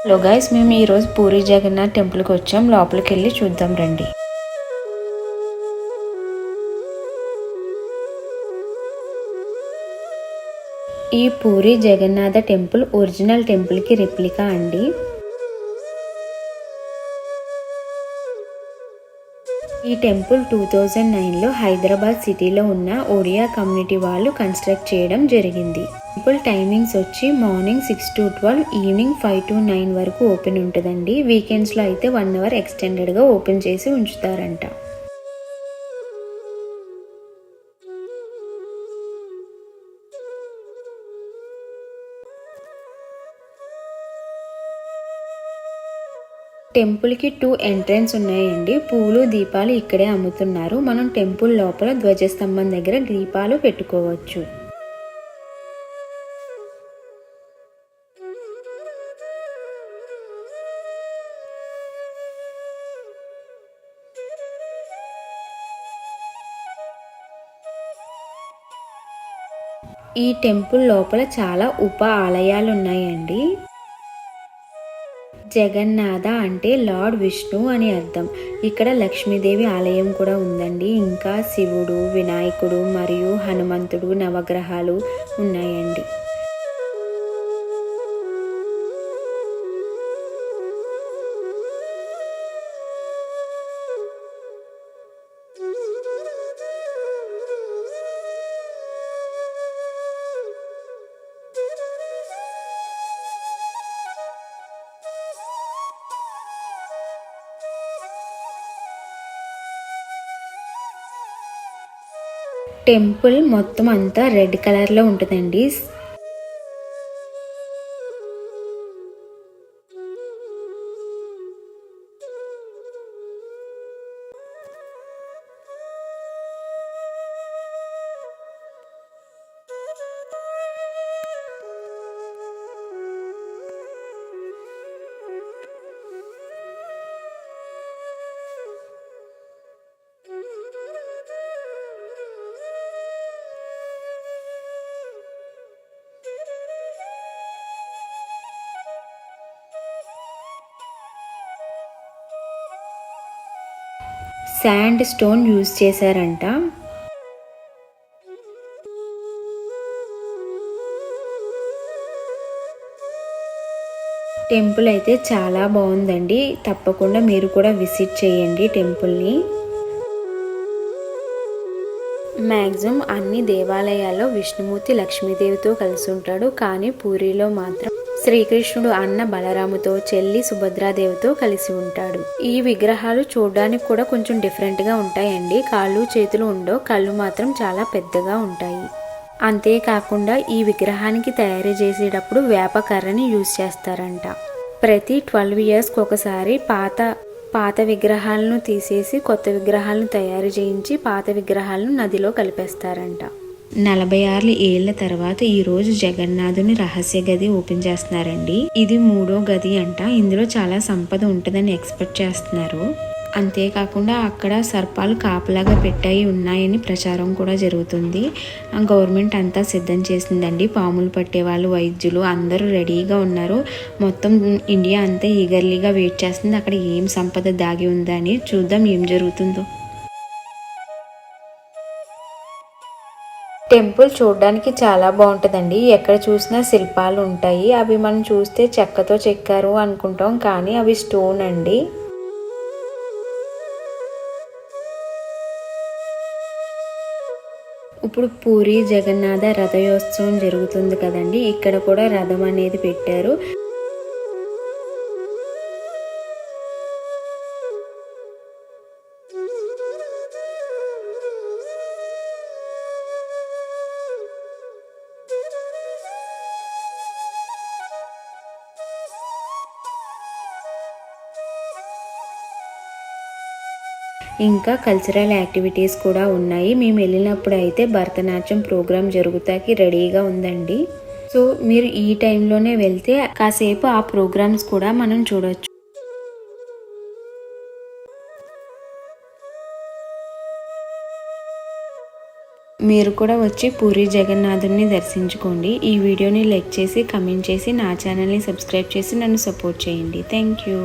Hello guys, మేము ఈరోజు పూరి జగన్నాథ్ టెంపుల్కి వచ్చాం. లోపలికి వెళ్ళి చూద్దాం రండి. ఈ పూరి జగన్నాథ టెంపుల్ ఒరిజినల్ టెంపుల్కి రెప్లికా అండి. ఈ టెంపుల్ 2009లో హైదరాబాద్ సిటీలో ఉన్న ఒడియా కమ్యూనిటీ వాళ్ళు కన్స్ట్రక్ట్ చేయడం జరిగింది. టెంపుల్ టైమింగ్స్ వచ్చి మార్నింగ్ 6 to 12, ఈవినింగ్ 5 to 9 వరకు ఓపెన్ ఉంటుందండి. వీకెండ్స్లో అయితే 1 hour ఎక్స్టెండెడ్గా ఓపెన్ చేసి ఉంచుతారంట. టెంపుల్కి 2 ఎంట్రన్స్ ఉన్నాయండి. పూలు దీపాలు ఇక్కడే అమ్ముతున్నారు. మనం టెంపుల్ లోపల ధ్వజస్తంభం దగ్గర దీపాలు పెట్టుకోవచ్చు. ఈ టెంపుల్ లోపల చాలా ఉప ఆలయాలు ఉన్నాయండి. జగన్నాథ అంటే లార్డ్ విష్ణు అని అర్థం. ఇక్కడ లక్ష్మీదేవి ఆలయం కూడా ఉందండి. ఇంకా శివుడు, వినాయకుడు మరియు హనుమంతుడు నవగ్రహాలు ఉన్నాయండి. టెంపుల్ మొత్తం అంతా రెడ్ కలర్లో ఉంటుందండి. శాండ్ స్టోన్ యూజ్ చేశారంట. టెంపుల్ అయితే చాలా బాగుందండి. తప్పకుండా మీరు కూడా విజిట్ చేయండి టెంపుల్ని. మ్యాక్సిమం అన్ని దేవాలయాల్లో విష్ణుమూర్తి లక్ష్మీదేవితో కలిసి ఉంటాడు. కానీ పూరిలో మాత్రం శ్రీకృష్ణుడు అన్న బలరాముతో, చెల్లి సుభద్రాదేవితో కలిసి ఉంటాడు. ఈ విగ్రహాలు చూడడానికి కూడా కొంచెం డిఫరెంట్గా ఉంటాయండి. కాళ్ళు చేతులు ఉండవు, కళ్ళు మాత్రం చాలా పెద్దగా ఉంటాయి. అంతేకాకుండా ఈ విగ్రహానికి తయారు చేసేటప్పుడు వేప కర్రని యూజ్ చేస్తారంట. ప్రతి 12 yearsకి ఒకసారి పాత విగ్రహాలను తీసేసి కొత్త విగ్రహాలను తయారు చేయించి పాత విగ్రహాలను నదిలో కలిపేస్తారంట. 46 ఏళ్ల తర్వాత ఈ రోజు జగన్నాథుని రహస్య గది ఓపెన్ చేస్తున్నారండి. ఇది 3వ గది అంట. ఇందులో చాలా సంపద ఉంటుందని ఎక్స్పెక్ట్ చేస్తున్నారు. అంతేకాకుండా అక్కడ సర్పాలు కాపలాగా పెట్టాయి ఉన్నాయని ప్రచారం కూడా జరుగుతుంది. గవర్నమెంట్ అంతా సిద్ధం చేసిందండి. పాములు పట్టే వాళ్ళు, వైద్యులు అందరూ రెడీగా ఉన్నారు. మొత్తం ఇండియా అంతా ఈగర్లీగా వెయిట్ చేస్తుంది. అక్కడ ఏం సంపద దాగి ఉందని చూద్దాం ఏం జరుగుతుందో. టెంపుల్ చూడడానికి చాలా బాగుంటుందండి. ఎక్కడ చూసినా శిల్పాలు ఉంటాయి. అవి మనం చూస్తే చెక్కతో చెక్కారు అనుకుంటాం, కానీ అవి స్టోన్ అండి. ఇప్పుడు పూరి జగన్నాథ రథోత్సవం జరుగుతుంది కదండి. ఇక్కడ కూడా రథం అనేది పెట్టారు. ఇంకా కల్చరల్ యాక్టివిటీస్ కూడా ఉన్నాయి. మేము వెళ్ళినప్పుడు అయితే భరతనాట్యం ప్రోగ్రాం జరుగుతాకి రెడీగా ఉందండి. సో మీరు ఈ టైంలోనే వెళ్తే కాసేపు ఆ ప్రోగ్రామ్స్ కూడా మనం చూడొచ్చు. మీరు కూడా వచ్చి పూరి జగన్నాథుని దర్శించుకోండి. ఈ వీడియోని లైక్ చేసి, కమెంట్ చేసి, నా ఛానల్ని సబ్స్క్రైబ్ చేసి నన్ను సపోర్ట్ చేయండి. Thank you.